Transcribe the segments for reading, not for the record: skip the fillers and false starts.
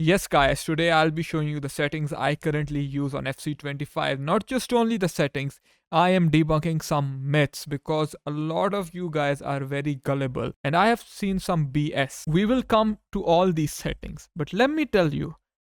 Yes guys, today I'll be showing you the settings I currently use on FC25. Not just only the settings, I am debunking some myths because a lot of you guys are very gullible and I have seen some BS. We will come to all these settings, but let me tell you,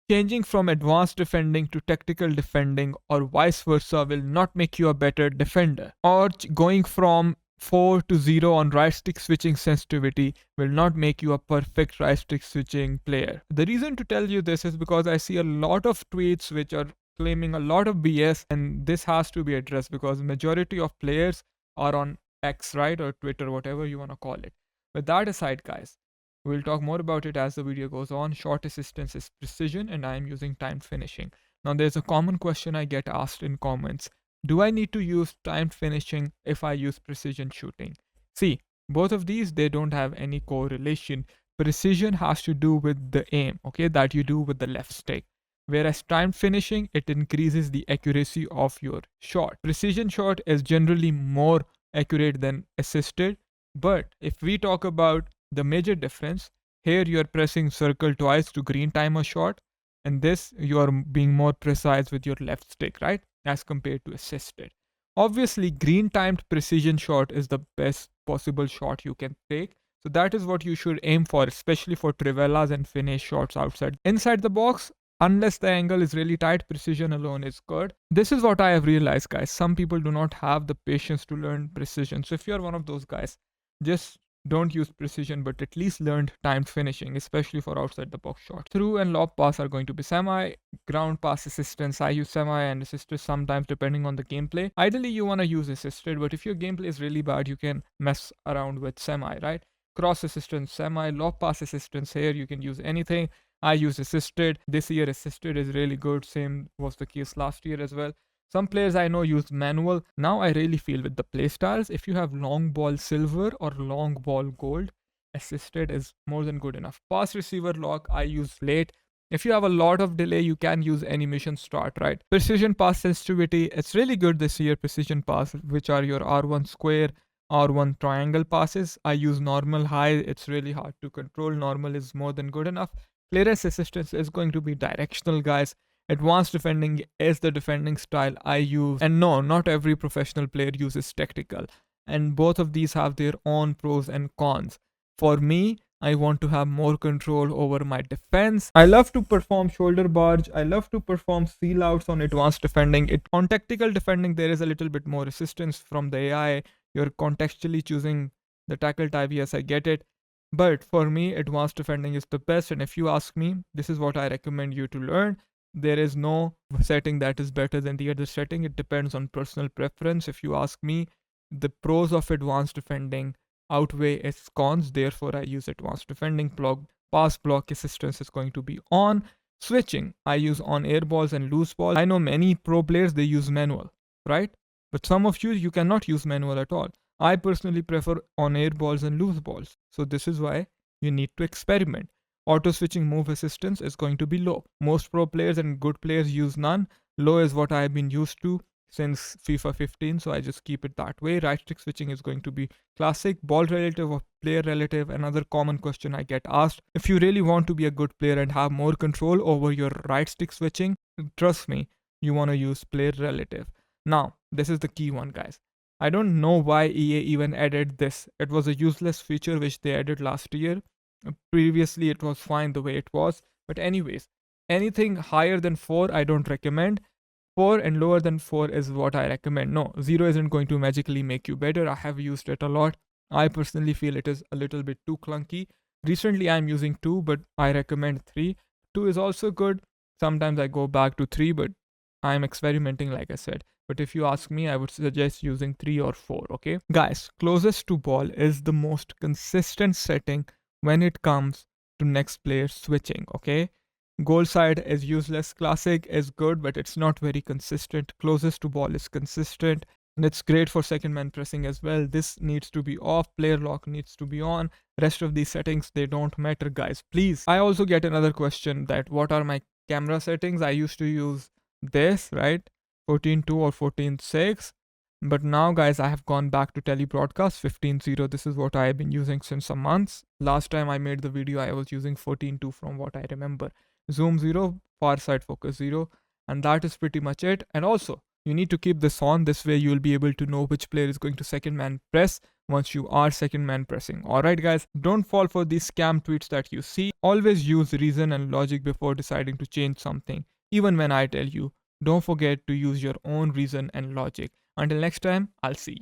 changing from advanced defending to tactical defending or vice versa will not make you a better defender. Or going from 4 to 0 on right stick switching sensitivity will not make you a perfect right stick switching player. The reason to tell you this is because I see a lot of tweets which are claiming a lot of BS, and this has to be addressed because majority of players are on X, right, or Twitter, whatever you want to call it. With that aside guys, we'll talk more about it as the video goes on. Shot assistance is precision and I am using timed finishing. Now there's a common question I get asked in comments. Do I need to use timed finishing if I use precision shooting? See, both of these, they don't have any correlation. Precision has to do with the aim, okay, that you do with the left stick. Whereas timed finishing, it increases the accuracy of your shot. Precision shot is generally more accurate than assisted. But if we talk about the major difference, here you're pressing circle twice to green time a shot, and this you're being more precise with your left stick, right? As compared to assisted. Obviously, green timed precision shot is the best possible shot you can take. So that is what you should aim for, especially for trivelas and finish shots outside. Inside the box, unless the angle is really tight, precision alone is good. This is what I have realized, guys. Some people do not have the patience to learn precision. So if you're one of those guys, just don't use precision, but at least learn timed finishing, especially for outside the box shots. Through and lob pass are going to be semi. Ground pass assistance, I use semi and assisted sometimes depending on the gameplay. Ideally, you want to use assisted, but if your gameplay is really bad, you can mess around with semi, right? Cross assistance, semi. Lob pass assistance, here you can use anything. I use assisted. This year, assisted is really good. Same was the case last year as well. Some players I know use manual. Now I really feel with the playstyles, if you have long ball silver or long ball gold, assisted is more than good enough. Pass receiver lock, I use late. If you have a lot of delay, you can use animation start, right? Precision pass sensitivity, it's really good this year. Precision pass, which are your R1 square, R1 triangle passes. I use normal high, it's really hard to control. Normal is more than good enough. Clearance assistance is going to be directional, guys. Advanced defending is the defending style I use. And no, not every professional player uses tactical. And both of these have their own pros and cons. For me, I want to have more control over my defense. I love to perform shoulder barge. I love to perform seal outs on advanced defending. On tactical defending, there is a little bit more assistance from the AI. You're contextually choosing the tackle type. Yes, I get it. But for me, advanced defending is the best. And if you ask me, this is what I recommend you to learn. There is no setting that is better than the other setting. It depends on personal preference. If you ask me, the pros of advanced defending outweigh its cons. Therefore, I use advanced defending. Pass block assistance is going to be on. Switching, I use on air balls and loose balls. I know many pro players, they use manual, right? But some of you cannot use manual at all. I personally prefer on air balls and loose balls. So this is why you need to experiment. Auto switching move assistance is going to be low. Most pro players and good players use none. Low is what I've been used to since FIFA 15, so I just keep it that way. Right stick switching is going to be classic. Ball relative or player relative, another common question I get asked. If you really want to be a good player and have more control over your right stick switching, trust me, you want to use player relative. Now, this is the key one, guys. I don't know why EA even added this. It was a useless feature which they added last year. Previously, it was fine the way it was. But anyways, anything higher than 4, I don't recommend. 4 and lower than 4 is what I recommend. No, 0 isn't going to magically make you better. I have used it a lot. I personally feel it is a little bit too clunky. Recently, I'm using 2, but I recommend 3. 2 is also good. Sometimes I go back to 3, but I'm experimenting, like I said. But if you ask me, I would suggest using 3 or 4, okay? Guys, closest to ball is the most consistent setting when it comes to next player switching, okay? Goal side is useless. Classic is good, but it's not very consistent. Closest to ball is consistent. And it's great for second man pressing as well. This needs to be off. Player lock needs to be on. Rest of these settings, they don't matter, guys. Please. I also get another question that what are my camera settings? I used to use this, right? 14.2 or 14.6. But now, guys, I have gone back to telebroadcast 15.0. This is what I have been using since some months. Last time I made the video, I was using 14.2 from what I remember. zoom 0, far side focus 0, and that is pretty much it. And also, you need to keep this on. This way, you will be able to know which player is going to second man press once you are second man pressing. Alright, guys, don't fall for these scam tweets that you see. Always use reason and logic before deciding to change something. Even when I tell you, don't forget to use your own reason and logic. Until next time, I'll see you.